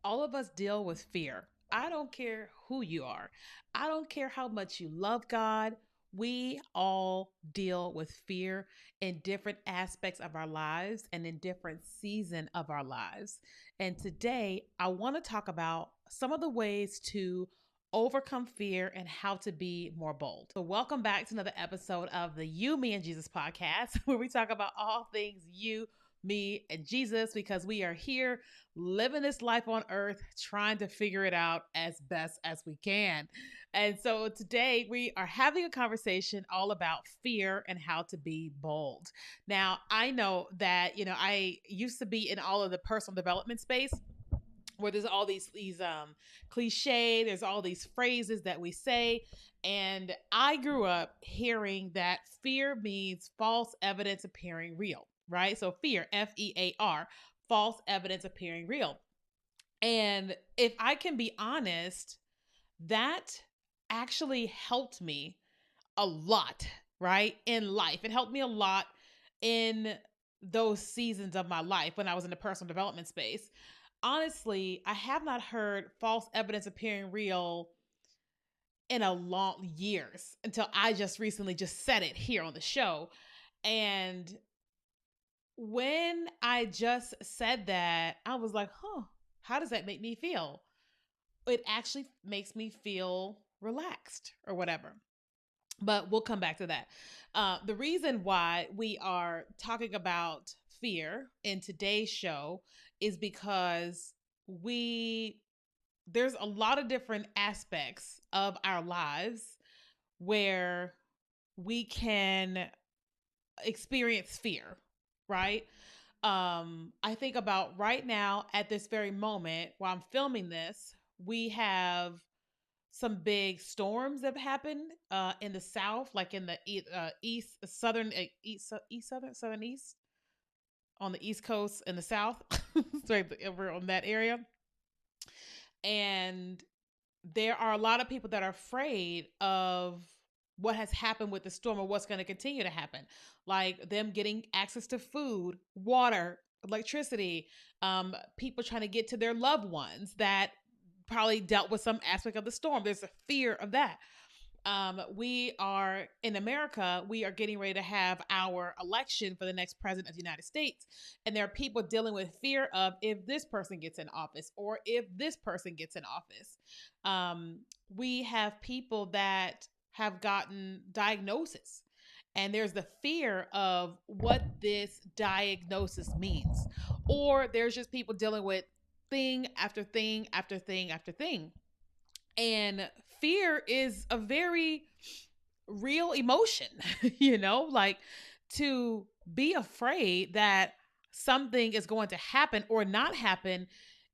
All of us deal with fear. I don't care who you are. I don't care how much you love God. We all deal with fear in different aspects of our lives and in different season of our lives. And today I want to talk about some of the ways to overcome fear and how to be more bold. So welcome back to another episode of the You, Me, and Jesus podcast, where we talk about all things you, me, and Jesus, because we are here living this life on earth, trying to figure it out as best as we can. And so today we are having a conversation all about fear and how to be bold. Now, I know that, I used to be in all of the personal development space where there's all these cliche, there's all these phrases that we say. And I grew up hearing that fear means false evidence appearing real, right? So fear, FEAR, false evidence appearing real. And if I can be honest, that actually helped me a lot, right? In life. It helped me a lot in those seasons of my life when I was in the personal development space. Honestly, I have not heard false evidence appearing real in a long years until I just recently just said it here on the show. And when I just said that, I was like, huh, how does that make me feel? It actually makes me feel relaxed or whatever. But we'll come back to that. The reason why we are talking about fear in today's show is because we there's a lot of different aspects of our lives where we can experience fear, right? I think about right now at this very moment while I'm filming this, we have some big storms that have happened in the south, like in the east, southern, southern east, on the east coast in the south, so over on that area. And there are a lot of people that are afraid of what has happened with the storm or what's going to continue to happen, like them getting access to food, water, electricity, people trying to get to their loved ones that probably dealt with some aspect of the storm. There's a fear of that. We are in America, we are getting ready to have our election for the next president of the United States. And there are people dealing with fear of if this person gets in office or if this person gets in office. We have people that have gotten diagnosis. And there's the fear of what this diagnosis means. Or there's just people dealing with thing after thing after thing after thing. And fear is a very real emotion, like to be afraid that something is going to happen or not happen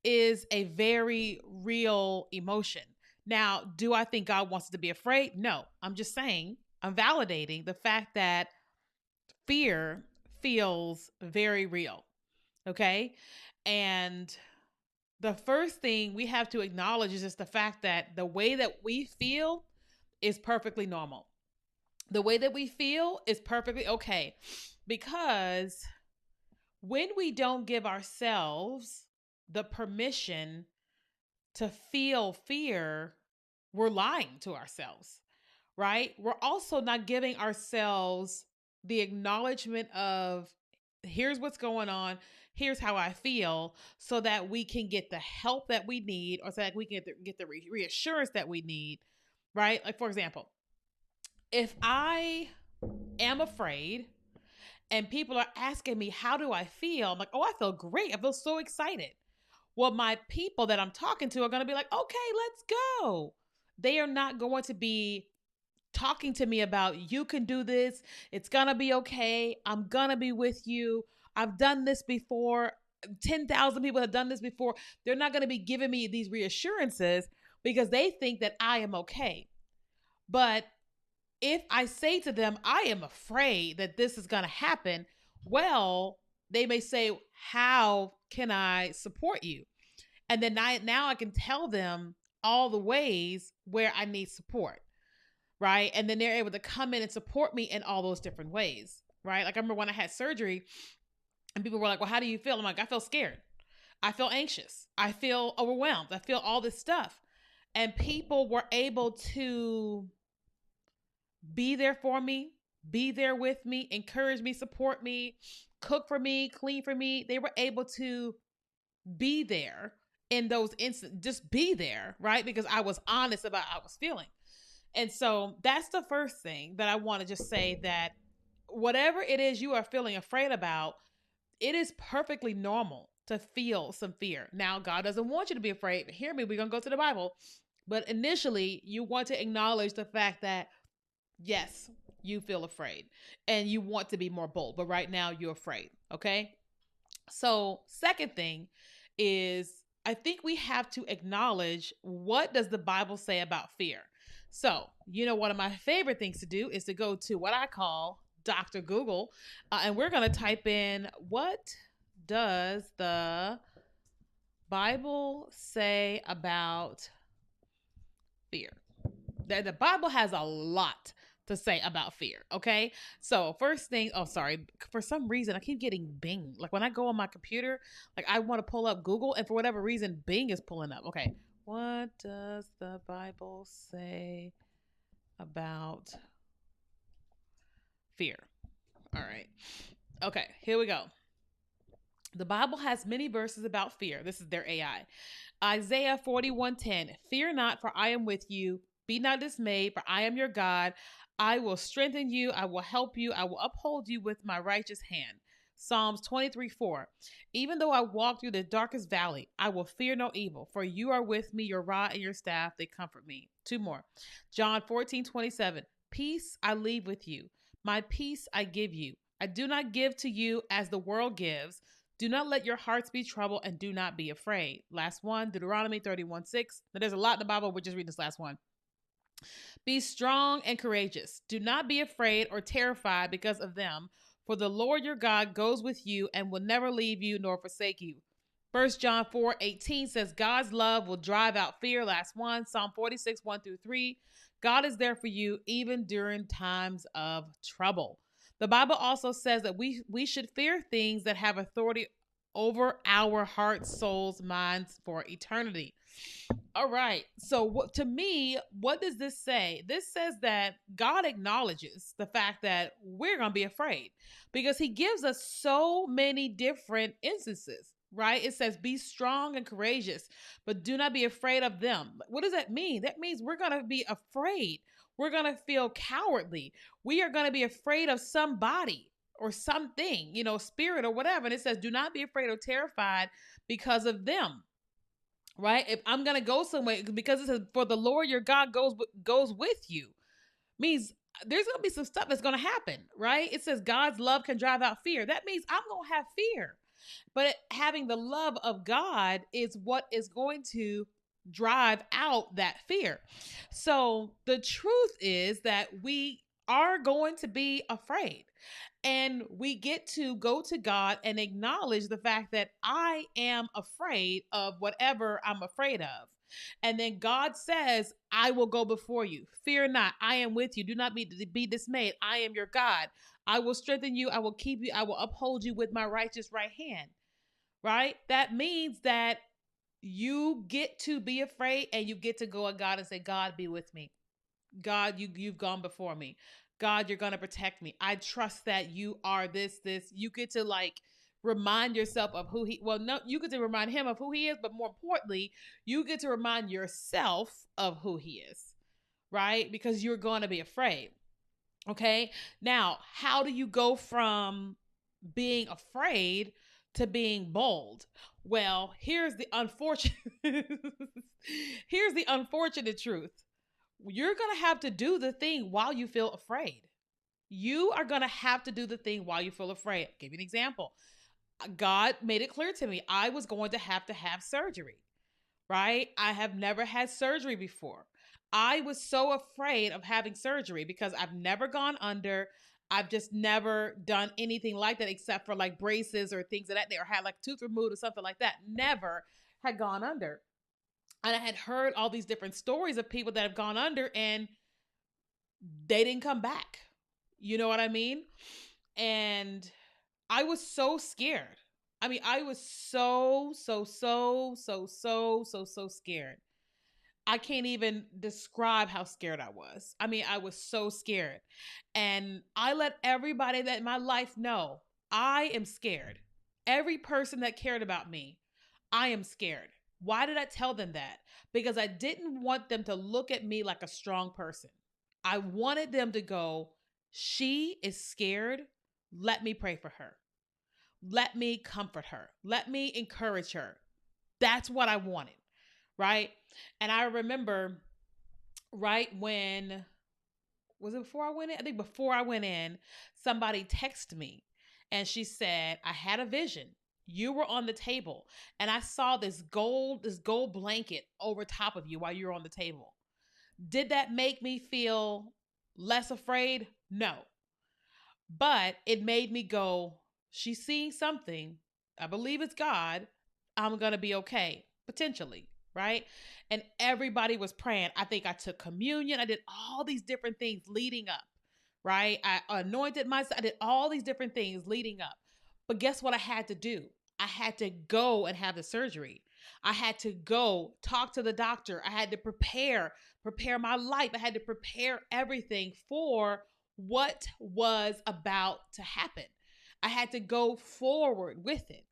is a very real emotion. Now, do I think God wants us to be afraid? No. I'm just saying, I'm validating the fact that fear feels very real. Okay. And the first thing we have to acknowledge is just the fact that the way that we feel is perfectly normal. The way that we feel is perfectly okay. Because when we don't give ourselves the permission to feel fear, we're lying to ourselves, right? We're also not giving ourselves the acknowledgement of here's what's going on, here's how I feel, so that we can get the help that we need, or so that we can get the reassurance that we need, right? Like, for example, if I am afraid and people are asking me, how do I feel? I'm like, oh, I feel great. I feel so excited. Well, my people that I'm talking to are going to be like, okay, let's go. They are not going to be talking to me about you can do this. It's going to be okay. I'm going to be with you. I've done this before. 10,000 people have done this before. They're not going to be giving me these reassurances because they think that I am okay. But if I say to them, I am afraid that this is going to happen, well, they may say, how can I support you? And then now I can tell them all the ways where I need support, right? And then they're able to come in and support me in all those different ways, right? Like I remember when I had surgery and people were like, well, how do you feel? I'm like, I feel scared. I feel anxious. I feel overwhelmed. I feel all this stuff. And people were able to be there for me, be there with me, encourage me, support me, cook for me, clean for me. They were able to be there in those instances, just be there, right? Because I was honest about how I was feeling. And so that's the first thing that I want to just say, that whatever it is you are feeling afraid about, it is perfectly normal to feel some fear. Now, God doesn't want you to be afraid. Hear me, we're going to go to the Bible. But initially, you want to acknowledge the fact that, yes, you feel afraid and you want to be more bold. But right now, you're afraid. Okay. So, second thing is, I think we have to acknowledge, what does the Bible say about fear? So, one of my favorite things to do is to go to what I call Dr. Google, and we're going to type in, what does the Bible say about fear? The Bible has a lot to say about fear. Okay. So first thing, oh, sorry. For some reason, I keep getting Bing. Like when I go on my computer, like I want to pull up Google, and for whatever reason, Bing is pulling up. Okay. What does the Bible say about fear? All right. Okay. Here we go. The Bible has many verses about fear. This is their AI. Isaiah 41:10. Fear not, for I am with you. Be not dismayed, for I am your God. I will strengthen you. I will help you. I will uphold you with my righteous hand. Psalms 23:4. Even though I walk through the darkest valley, I will fear no evil, for you are with me. Your rod and your staff, they comfort me. Two more. John 14:27. Peace I leave with you. My peace I give you. I do not give to you as the world gives. Do not let your hearts be troubled, and do not be afraid. Last one, Deuteronomy 31:6. Now, there's a lot in the Bible. We're just reading this last one. Be strong and courageous. Do not be afraid or terrified because of them, for the Lord your God goes with you and will never leave you nor forsake you. 1 John 4:18 says God's love will drive out fear. Last one, Psalm 46:1-3. God is there for you even during times of trouble. The Bible also says that we should fear things that have authority over our hearts, souls, minds for eternity. All right. So to me, what does this say? This says that God acknowledges the fact that we're going to be afraid, because he gives us so many different instances, right? It says, be strong and courageous, but do not be afraid of them. What does that mean? That means we're going to be afraid. We're going to feel cowardly. We are going to be afraid of somebody or something, spirit or whatever. And it says, do not be afraid or terrified because of them. Right? If I'm going to go somewhere, because it says, for the Lord your God goes with you, means there's going to be some stuff that's going to happen, right? It says God's love can drive out fear. That means I'm going to have fear. But having the love of God is what is going to drive out that fear. So the truth is that we are going to be afraid. And we get to go to God and acknowledge the fact that I am afraid of whatever I'm afraid of. And then God says, I will go before you. Fear not. I am with you. Do not be dismayed. I am your God. I will strengthen you. I will keep you. I will uphold you with my righteous right hand. Right? That means that you get to be afraid, and you get to go at God and say, God, be with me. God, you've gone before me. God, you're going to protect me. I trust that you are this. You get to remind yourself of who you get to remind him of who he is, but more importantly, you get to remind yourself of who he is, right? Because you're going to be afraid. Okay. Now, how do you go from being afraid to being bold? Well, here's the unfortunate truth. You're going to have to do the thing while you feel afraid. You are going to have to do the thing while you feel afraid. I'll give you an example. God made it clear to me I was going to have surgery, right? I have never had surgery before. I was so afraid of having surgery because I've never gone under. I've just never done anything like that except for braces or things of that nature, or had tooth removed or something like that. Never had gone under. And I had heard all these different stories of people that have gone under and they didn't come back. You know what I mean? And I was so scared. I mean, I was so scared. I can't even describe how scared I was. I mean, I was so scared. And I let everybody that in my life know I am scared. Every person that cared about me, I am scared. Why did I tell them that? Because I didn't want them to look at me like a strong person. I wanted them to go, she is scared. Let me pray for her. Let me comfort her. Let me encourage her. That's what I wanted. Right. And I remember right when, was it before I went in? I think before I went in, somebody texted me and she said, I had a vision. You were on the table and I saw this gold blanket over top of you while you were on the table. Did that make me feel less afraid? No. But it made me go, she's seeing something. I believe it's God. I'm going to be okay, potentially. Right. And everybody was praying. I think I took communion. I did all these different things leading up. Right. I anointed myself. I did all these different things leading up. But guess what I had to do? I had to go and have the surgery. I had to go talk to the doctor. I had to prepare my life. I had to prepare everything for what was about to happen. I had to go forward with it,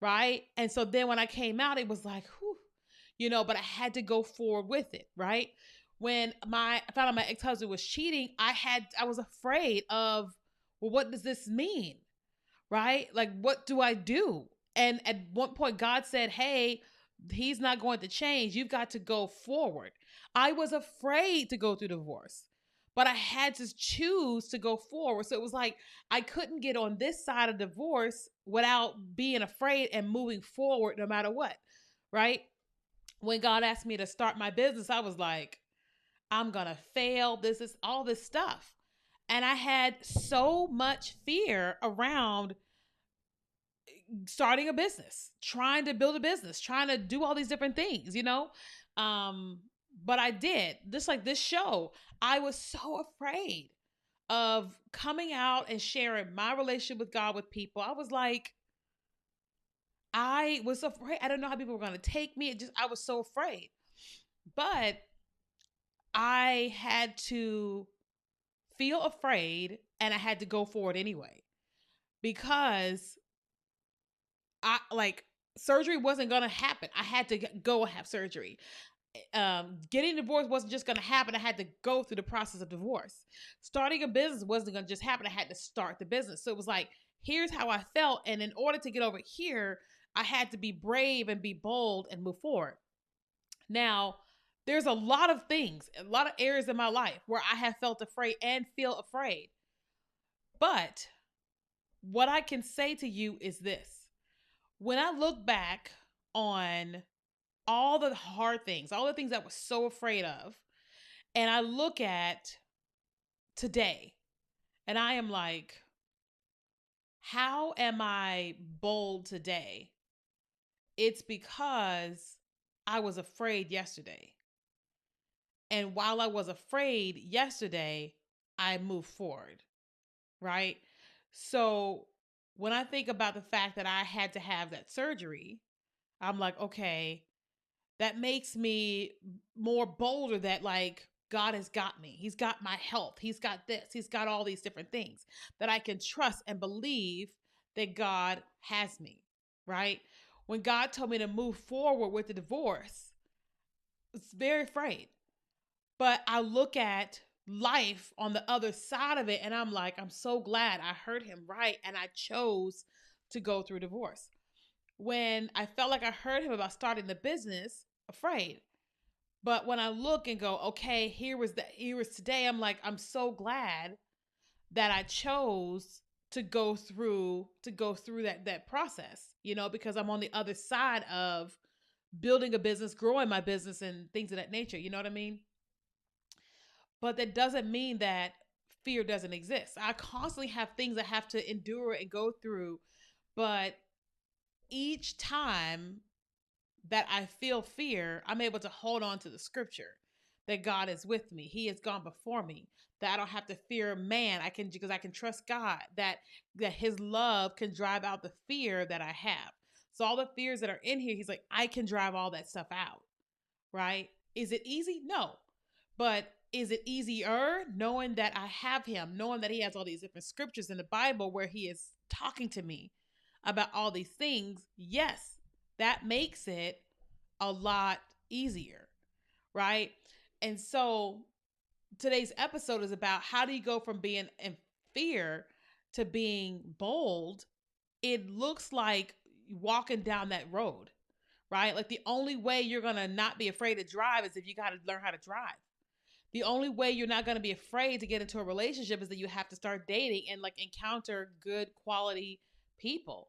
right? And so then when I came out, it was like, whew, but I had to go forward with it, right? When I found out my ex-husband was cheating, I was afraid of, well, what does this mean? Right? Like, what do I do? And at one point, God said, hey, he's not going to change. You've got to go forward. I was afraid to go through divorce, but I had to choose to go forward. So it was like I couldn't get on this side of divorce without being afraid and moving forward no matter what. Right? When God asked me to start my business, I was like, I'm going to fail. This is all this stuff. And I had so much fear around starting a business, trying to build a business, trying to do all these different things. Um, but I did. Just like this show, I was so afraid of coming out and sharing my relationship with God with people. I was like, I was afraid. I don't know how people were going to take me. I was so afraid. But I had to feel afraid and I had to go forward anyway because I like surgery wasn't going to happen. I had to go have surgery. Getting divorced wasn't just going to happen. I had to go through the process of divorce. Starting a business wasn't going to just happen. I had to start the business. So it was like, here's how I felt. And in order to get over here, I had to be brave and be bold and move forward. Now, there's a lot of things, a lot of areas in my life where I have felt afraid and feel afraid. But what I can say to you is this. When I look back on all the hard things, all the things I was so afraid of, and I look at today, and I am like, how am I bold today? It's because I was afraid yesterday. And while I was afraid yesterday, I moved forward, right? So when I think about the fact that I had to have that surgery, I'm like, okay, that makes me more bolder that like God has got me. He's got my health. He's got this. He's got all these different things that I can trust and believe that God has me, right? When God told me to move forward with the divorce, I was very afraid. But I look at life on the other side of it and I'm like, I'm so glad I heard him right and I chose to go through divorce. When I felt like I heard him about starting the business, afraid. But when I look and go, okay, here was today, I'm like, I'm so glad that I chose to go through that process, because I'm on the other side of building a business, growing my business and things of that nature. You know what I mean? But that doesn't mean that fear doesn't exist. I constantly have things I have to endure and go through, but each time that I feel fear, I'm able to hold on to the scripture that God is with me. He has gone before me. That I don't have to fear man. I can, because I can trust God. That his love can drive out the fear that I have. So all the fears that are in here, he's like, I can drive all that stuff out. Right? Is it easy? No. But is it easier knowing that I have him, knowing that he has all these different scriptures in the Bible where he is talking to me about all these things? Yes, that makes it a lot easier, right? And so today's episode is about how do you go from being in fear to being bold. It looks like walking down that road, right? Like the only way you're going to not be afraid to drive is if you got to learn how to drive. The only way you're not going to be afraid to get into a relationship is that you have to start dating and like encounter good quality people.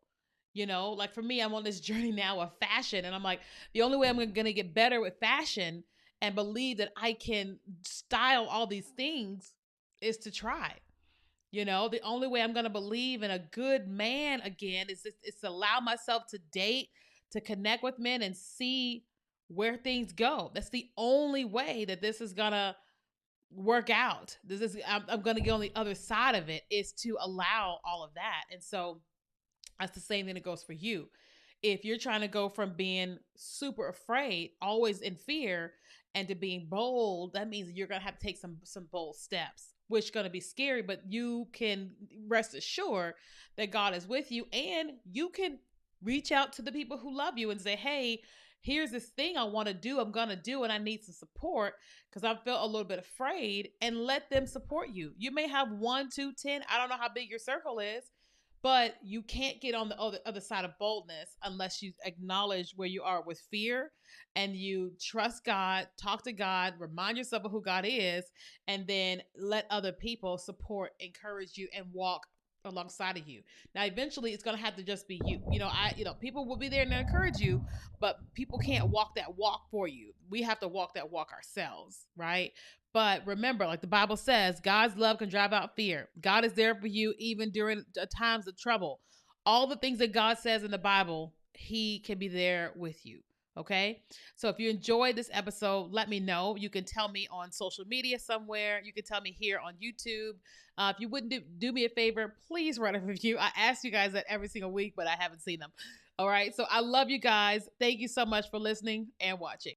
You know, like for me, I'm on this journey now of fashion, and I'm like, the only way I'm going to get better with fashion and believe that I can style all these things is to try. You know, the only way I'm going to believe in a good man again is to allow myself to date, to connect with men and see where things go. That's the only way that this is going to work out. I'm going to get on the other side of it, is to allow all of that. And so that's the same thing that goes for you. If you're trying to go from being super afraid, always in fear, and to being bold, that means you're going to have to take some bold steps, which is going to be scary, but you can rest assured that God is with you, and you can reach out to the people who love you and say, hey, here's this thing I want to do, I'm going to do, and I need some support because I feel a little bit afraid, and let them support you. You may have 1, 2, 10. I don't know how big your circle is, but you can't get on the other side of boldness unless you acknowledge where you are with fear, and you trust God, talk to God, remind yourself of who God is, and then let other people support, encourage you, and walk alongside of you. Now, eventually it's going to have to just be you. People will be there and encourage you, but people can't walk that walk for you. We have to walk that walk ourselves, right? But remember, like the Bible says, God's love can drive out fear. God is there for you even during times of trouble. All the things that God says in the Bible, he can be there with you. Okay. So if you enjoyed this episode, let me know. You can tell me on social media somewhere. You can tell me here on YouTube. If you wouldn't do me a favor, please write a review. I ask you guys that every single week, but I haven't seen them. All right. So I love you guys. Thank you so much for listening and watching.